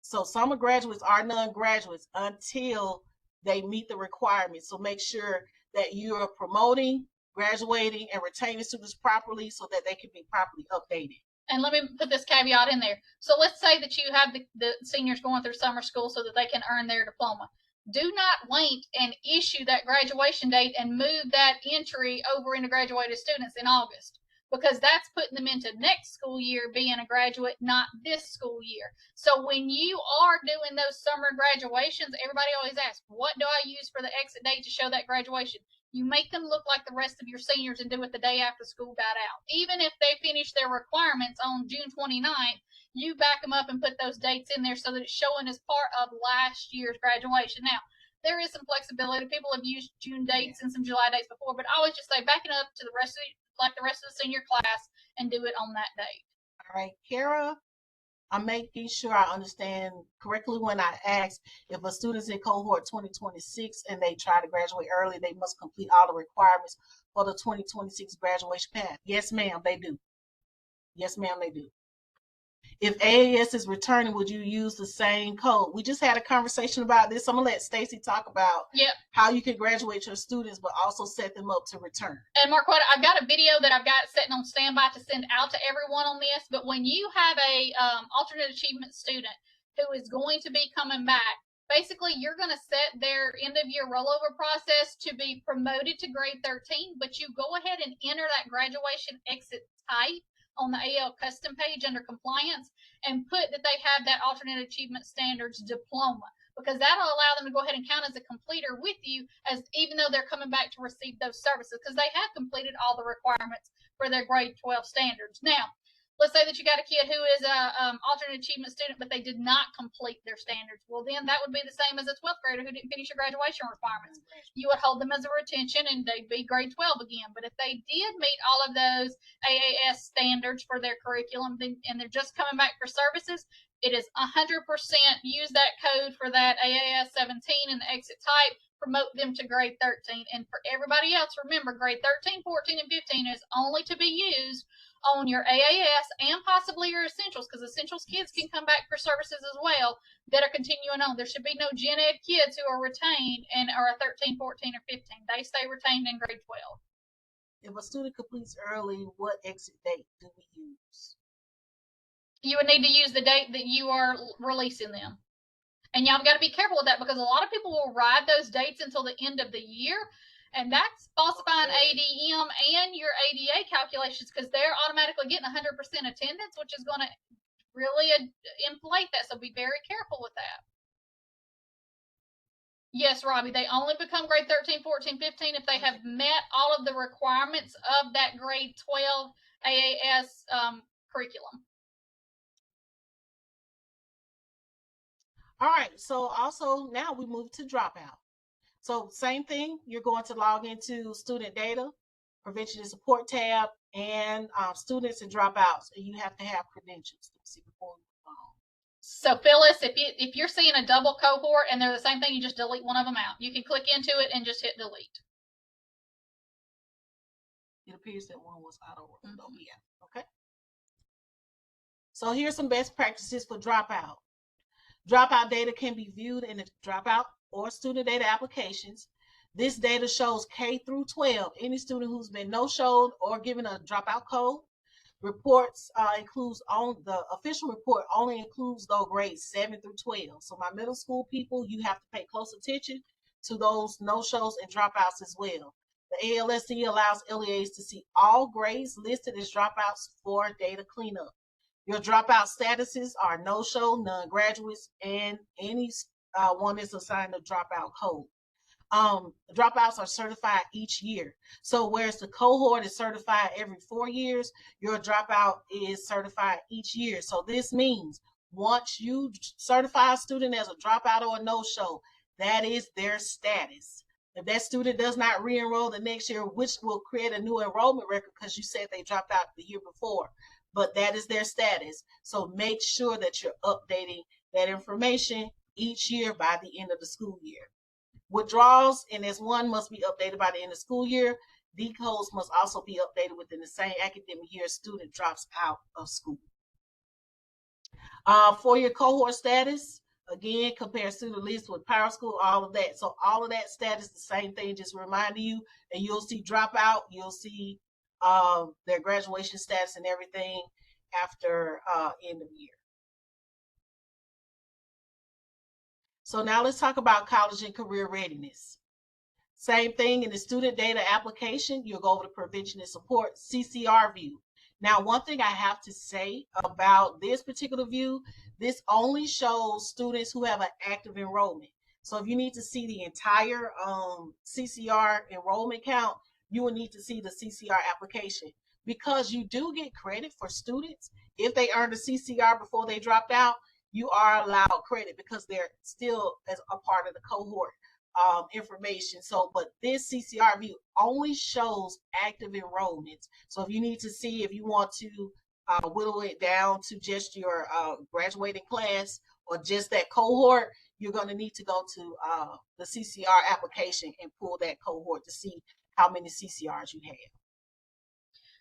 So summer graduates are non-graduates until they meet the requirements. So make sure that you are promoting, graduating, and retaining students properly so that they can be properly updated. And let me put this caveat in there. So let's say that you have the seniors going through summer school so that they can earn their diploma. Do not wait and issue that graduation date and move that entry over into graduated students in August, because that's putting them into next school year being a graduate, not this school year. So when you are doing those summer graduations, everybody always asks, what do I use for the exit date to show that graduation? You make them look like the rest of your seniors and do it the day after school got out. Even if they finish their requirements on June 29th, you back them up and put those dates in there so that it's showing as part of last year's graduation. Now, there is some flexibility. People have used June dates and some July dates before, but I always just say back it up to the rest of the senior class and do it on that date. All right, Kara, I'm making sure I understand correctly when I ask if a student's in cohort 2026 and they try to graduate early, they must complete all the requirements for the 2026 graduation path. Yes, ma'am, they do. Yes, ma'am, they do. If AAS is returning, would you use the same code? We just had a conversation about this. I'm going to let Stacy talk about how you can graduate your students, but also set them up to return. And Marquetta, I've got a video that I've got sitting on standby to send out to everyone on this. But when you have a alternate achievement student who is going to be coming back, basically you're going to set their end of year rollover process to be promoted to grade 13, but you go ahead and enter that graduation exit type on the AL custom page under compliance and put that they have that alternate achievement standards diploma, because that'll allow them to go ahead and count as a completer with you, as even though they're coming back to receive those services, because they have completed all the requirements for their grade 12 standards. Now, let's say that you got a kid who is a alternate achievement student, but they did not complete their standards. Well, then that would be the same as a 12th grader who didn't finish your graduation requirements. You would hold them as a retention and they'd be grade 12 again. But if they did meet all of those AAS standards for their curriculum, then, and they're just coming back for services, it is 100% use that code for that AAS 17 and the exit type, promote them to grade 13. And for everybody else, remember, grade 13, 14, and 15 is only to be used on your AAS and possibly your essentials, because essentials kids can come back for services as well that are continuing on. There should be no gen ed kids who are retained and are 13, 14, or 15. They stay retained in grade 12. If a student completes early, what exit date do we use? You would need to use the date that you are releasing them. And y'all got to be careful with that, because a lot of people will ride those dates until the end of the year. And that's falsifying ADM and your ADA calculations, because they're automatically getting 100% attendance, which is going to really inflate that. So be very careful with that. Yes, Robbie, they only become grade 13, 14, 15 if they have met all of the requirements of that grade 12 AAS curriculum. All right, so also now we move to dropout. So same thing, you're going to log into student data, prevention and support tab, and students and dropouts, and you have to have credentials. Let's see before we move on. So Phyllis, if you're seeing a double cohort and they're the same thing, you just delete one of them out. You can click into it and just hit delete. It appears that one was out of order. Oh, yeah. Okay. So here's some best practices for dropout. Dropout data can be viewed in the dropout or student data applications. This data shows K through 12, any student who's been no-showed or given a dropout code. Reports includes on the official report only includes those grades 7 through 12. So my middle school people, you have to pay close attention to those no-shows and dropouts as well. The ALSD allows LEAs to see all grades listed as dropouts for data cleanup. Your dropout statuses are no-show, non-graduates, and any one is assigned a dropout code. Dropouts are certified each year. So whereas the cohort is certified every 4 years, your dropout is certified each year. So this means once you certify a student as a dropout or a no-show, that is their status. If that student does not re-enroll the next year, which will create a new enrollment record because you said they dropped out the year before, but that is their status. So make sure that you're updating that information each year by the end of the school year. Withdrawals in S1 must be updated by the end of the school year. D-codes must also be updated within the same academic year student drops out of school. For your cohort status, again, compare student list with Power School, all of that. So all of that status, the same thing, just reminding you, and you'll see dropout, you'll see their graduation status and everything after end of year. So now let's talk about college and career readiness. Same thing in the student data application, you'll go over to prevention and support, CCR view. Now, one thing I have to say about this particular view, this only shows students who have an active enrollment. So if you need to see the entire CCR enrollment count, you will need to see the CCR application, because you do get credit for students. If they earned a CCR before they dropped out, you are allowed credit because they're still as a part of the cohort information. So, but this CCR view only shows active enrollments. So if you need to see, if you want to whittle it down to just your graduating class or just that cohort, you're going to need to go to the CCR application and pull that cohort to see how many CCRs you have.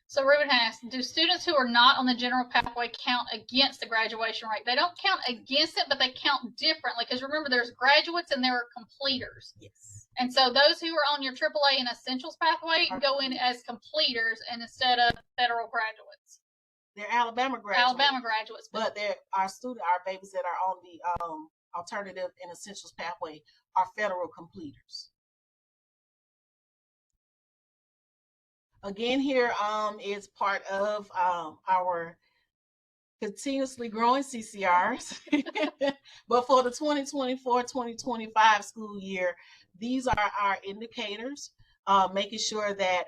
So Ruben has, do students who are not on the general pathway count against the graduation rate? They don't count against it, but they count differently, because remember, there's graduates and there are completers. Yes. And so those who are on your AAA and Essentials pathway go in as completers and instead of federal graduates. They're Alabama graduates. Alabama graduates. But they're our babies that are on the alternative and Essentials pathway are federal completers. Again, here is part of our continuously growing CCRs. But for the 2024-2025 school year, these are our indicators, making sure that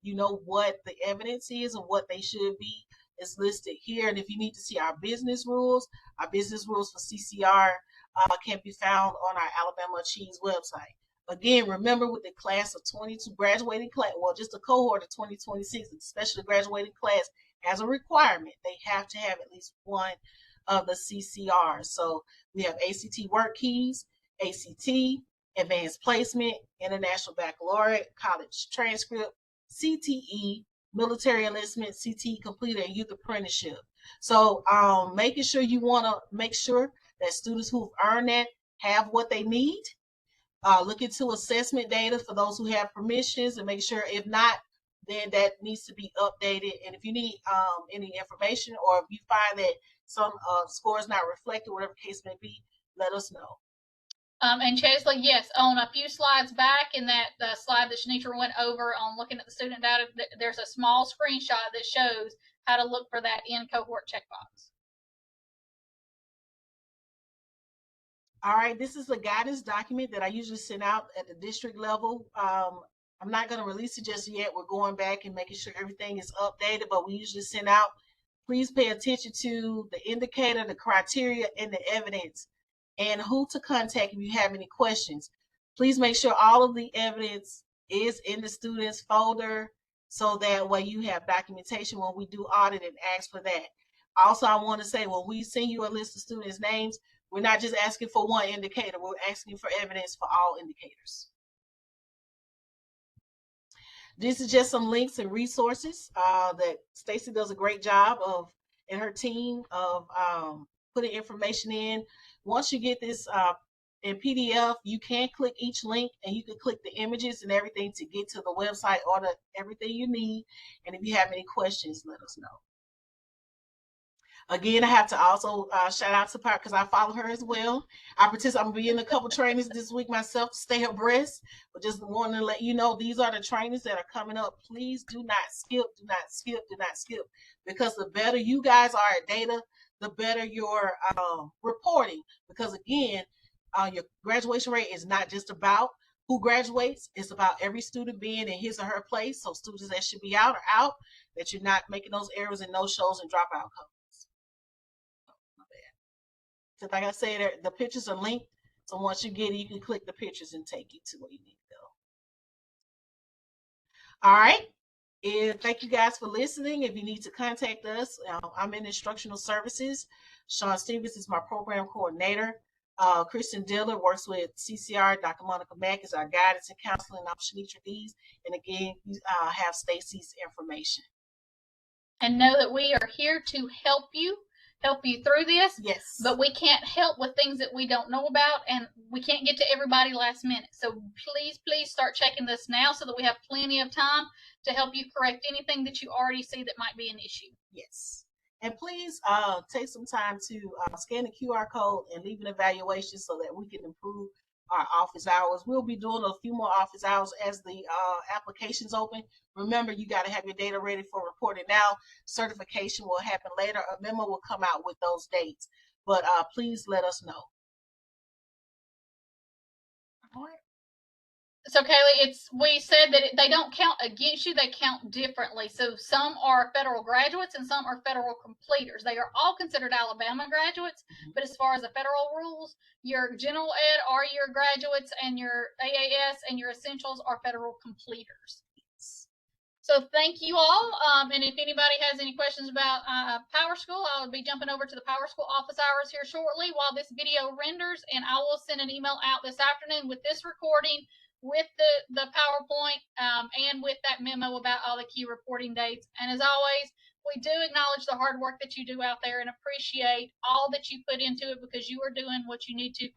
you know what the evidence is and what they should be is listed here. And if you need to see our business rules for CCR can be found on our Alabama Achieves website. Again, remember, with the class of 22 graduating class, well, just a cohort of 2026, especially graduating class, as a requirement, they have to have at least one of the CCRs. So we have ACT Work Keys, ACT, Advanced Placement, International Baccalaureate, College Transcript, CTE, Military Enlistment, CTE Completed, and Youth Apprenticeship. So making sure you want to make sure that students who've earned that have what they need. Look into assessment data for those who have permissions and make sure, if not, then that needs to be updated. And if you need any information, or if you find that some score is not reflected, whatever case may be, let us know. And Chesley, yes, on a few slides back in that slide that Shanitra went over on looking at the student data, there's a small screenshot that shows how to look for that in cohort checkbox. All right, this is a guidance document that I usually send out at the district level. I'm not going to release it just yet. We're going back and making sure everything is updated, but we usually send out. Please pay attention to the indicator, the criteria, and the evidence, and who to contact if you have any questions. Please make sure all of the evidence is in the student's folder, so that way you have documentation when we do audit and ask for that. Also, I want to say, when we send you a list of students' names, we're not just asking for one indicator, we're asking for evidence for all indicators. This is just some links and resources that Stacy does a great job of, and her team, of putting information in. Once you get this in PDF, you can click each link and you can click the images and everything to get to the website, order everything you need. And if you have any questions, let us know. Again, I have to also shout out to Power, because I follow her as well. I'm going to be in a couple trainings this week myself to stay abreast, but just wanting to let you know these are the trainings that are coming up. Please do not skip, do not skip, do not skip, because the better you guys are at data, the better your reporting. Because again, your graduation rate is not just about who graduates, it's about every student being in his or her place. So students that should be out are out, that you're not making those errors and no-shows and dropout codes. So like I said, the pictures are linked. So once you get it, you can click the pictures and take you to where you need to go. All right. And thank you guys for listening. If you need to contact us, I'm in instructional services. Sean Stevens is my program coordinator. Kristen Diller works with CCR. Dr. Monica Mack is our guidance and counseling. I'm Shanitra Dees. And again, you have Stacy's information. And know that we are here to help you through this. Yes. But we can't help with things that we don't know about, and we can't get to everybody last minute. So please start checking this now so that we have plenty of time to help you correct anything that you already see that might be an issue. Yes. And please take some time to scan the QR code and leave an evaluation so that we can improve our office hours. We'll be doing a few more office hours as the applications open. Remember, you got to have your data ready for reporting now. Certification will happen later. A memo will come out with those dates. But please let us know. All right. So Kaylee, we said that they don't count against you, they count differently. So some are federal graduates and some are federal completers. They are all considered Alabama graduates, but as far as the federal rules, your general ed are your graduates, and your AAS and your essentials are federal completers. So thank you all. And if anybody has any questions about Power School, I'll be jumping over to the Power School office hours here shortly while this video renders, and I will send an email out this afternoon with this recording, with the PowerPoint, and with that memo about all the key reporting dates. And as always, we do acknowledge the hard work that you do out there and appreciate all that you put into it, because you are doing what you need to